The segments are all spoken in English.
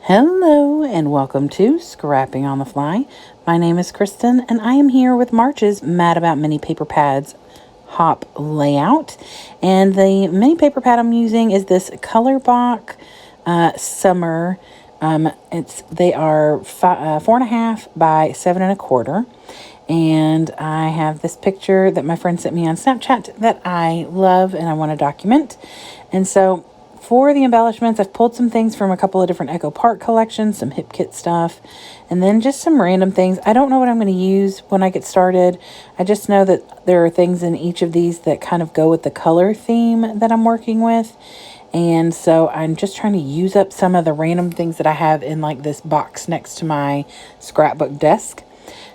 Hello and welcome to Scrapping on the Fly. My name is Kristen and I am here with March's Mad About Mini Paper Pads Hop Layout. And the mini paper pad I'm using is this Colorbach Summer. They are 4.5 by 7.25. And I have this picture that my friend sent me on Snapchat that I love and I want to document. And so for the embellishments, I've pulled some things from a couple of different Echo Park collections, some Hip Kit stuff, and then just some random things. I don't know what I'm going to use when I get started. I just know that there are things in each of these that kind of go with the color theme that I'm working with. And so I'm just trying to use up some of the random things that I have in like this box next to my scrapbook desk.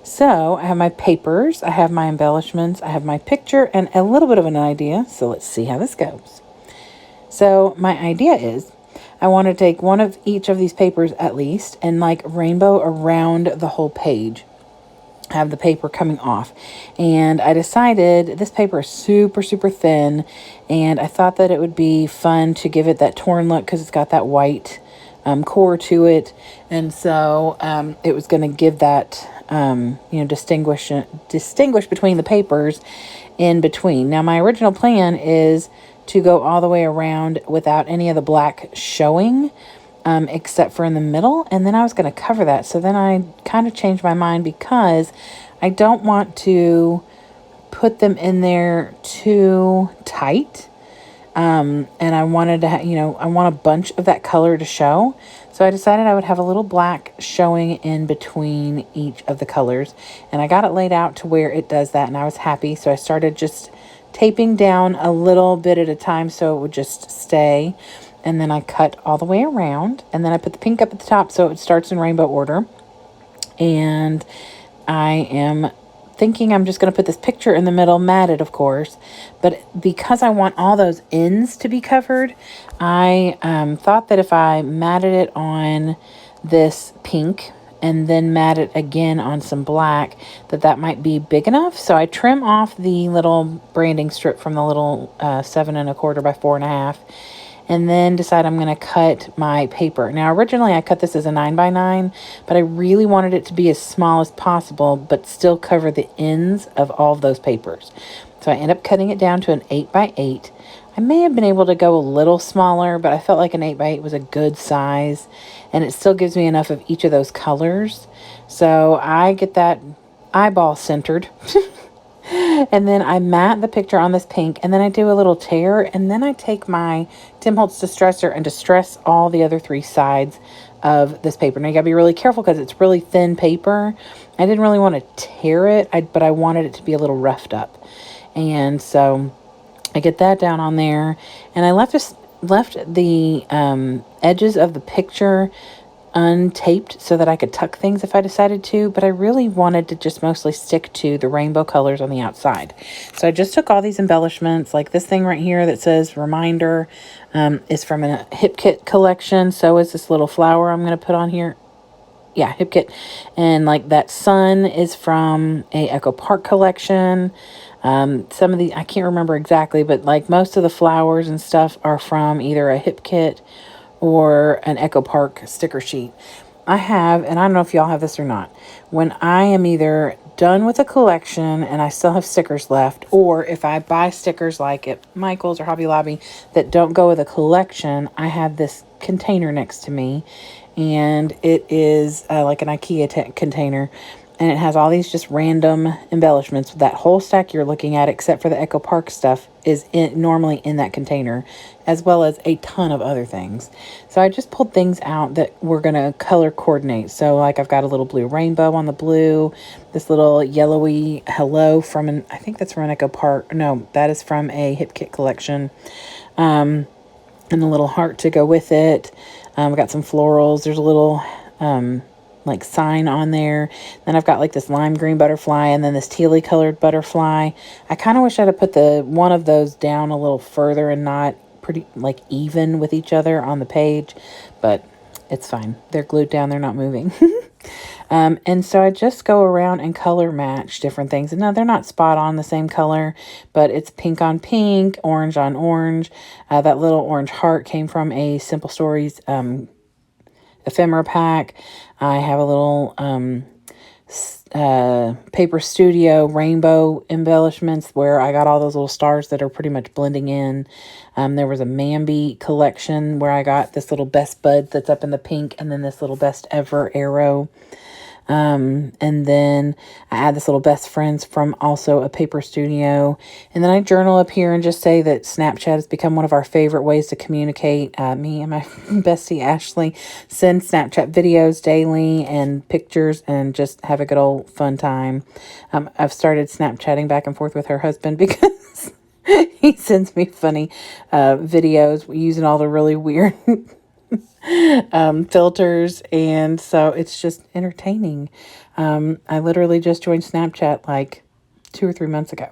So I have my papers, I have my embellishments, I have my picture, and a little bit of an idea. So let's see how this goes. So my idea is I want to take one of each of these papers at least and like rainbow around the whole page. Have the paper coming off. And I decided this paper is super, super thin. And I thought that it would be fun to give it that torn look because it's got that white core to it. And so it was going to give that, distinguish between the papers in between. Now, my original plan is to go all the way around without any of the black showing, except for in the middle. And then I was going to cover that. So then I kind of changed my mind because I don't want to put them in there too tight. And I wanted to, I want a bunch of that color to show. So I decided I would have a little black showing in between each of the colors. And I got it laid out to where it does that. And I was happy. So I started just taping down a little bit at a time so it would just stay. And then I cut all the way around. And then I put the pink up at the top so it starts in rainbow order. And I am thinking I'm just going to put this picture in the middle, matted of course, but because I want all those ends to be covered, I thought that if I matted it on this pink and then mat it again on some black, that might be big enough. So I trim off the little branding strip from the little 7.25 by 4.5, and then decide I'm going to cut my paper. Now, originally I cut this as a 9x9, but I really wanted it to be as small as possible, but still cover the ends of all of those papers. So I end up cutting it down to an 8x8. I may have been able to go a little smaller, but I felt like an 8x8 was a good size, and it still gives me enough of each of those colors. So I get that eyeball centered. And then I mat the picture on this pink, and then I do a little tear, and then I take my Tim Holtz Distressor and distress all the other three sides of this paper. Now you gotta be really careful because it's really thin paper. I didn't really want to tear it, but I wanted it to be a little roughed up. And so I get that down on there, and I left the edges of the picture untaped so that I could tuck things if I decided to, but I really wanted to just mostly stick to the rainbow colors on the outside. So I just took all these embellishments, like this thing right here that says reminder is from a Hip Kit collection. So is this little flower I'm going to put on here. Yeah, Hip Kit. And like that sun is from a Echo Park collection. Some of the, I can't remember exactly, but like most of the flowers and stuff are from either a Hip Kit or an Echo Park sticker sheet. I have, and I don't know if y'all have this or not, when I am either done with a collection and I still have stickers left, or if I buy stickers like at Michael's or Hobby Lobby that don't go with a collection, I have this container next to me, and it is like an IKEA container, and it has all these just random embellishments. That whole stack you're looking at, except for the Echo Park stuff, is normally in that container, as well as a ton of other things. So I just pulled things out that we're going to color coordinate. So like I've got a little blue rainbow on the blue, this little yellowy hello from I think that's from an Echo Park. No, that is from a Hip Kit collection. And a little heart to go with it. I've got some florals. There's a little like sign on there. Then I've got like this lime green butterfly and then this tealy colored butterfly. I kind of wish I'd have put one of those down a little further and not pretty like even with each other on the page, but it's fine. They're glued down. They're not moving. And so I just go around and color match different things. And now they're not spot on the same color, but it's pink on pink, orange on orange. That little orange heart came from a Simple Stories ephemera pack. I have a little Paper Studio rainbow embellishments where I got all those little stars that are pretty much blending in. There was a Mambi collection where I got this little Best Bud that's up in the pink, and then this little Best Ever arrow. And then I add this little Best Friends from also a Paper Studio. And then I journal up here and just say that Snapchat has become one of our favorite ways to communicate. Me and my bestie Ashley send Snapchat videos daily and pictures and just have a good old fun time. I've started Snapchatting back and forth with her husband because he sends me funny videos using all the really weird filters, and so it's just entertaining. I literally just joined Snapchat like 2 or 3 months ago.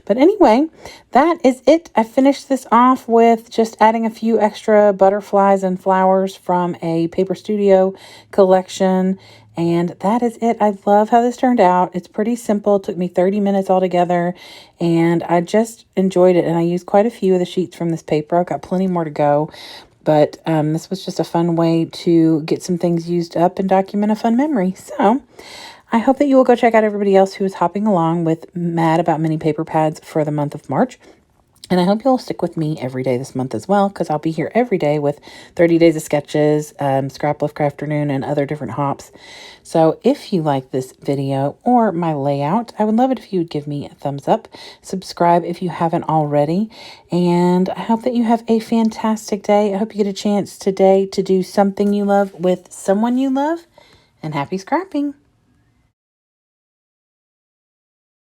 But anyway, that is it. I finished this off with just adding a few extra butterflies and flowers from a Paper Studio collection, and that is it. I love how this turned out. It's pretty simple. It took me 30 minutes altogether, and I just enjoyed it. And I used quite a few of the sheets from this paper. I've got plenty more to go. But this was just a fun way to get some things used up and document a fun memory. So I hope that you will go check out everybody else who is hopping along with Mad About Mini Paper Pads for the month of March. And I hope you'll stick with me every day this month as well, because I'll be here every day with 30 Days of Sketches, Scrap Lift Crafternoon, and other different hops. So if you like this video or my layout, I would love it if you would give me a thumbs up. Subscribe if you haven't already. And I hope that you have a fantastic day. I hope you get a chance today to do something you love with someone you love. And happy scrapping!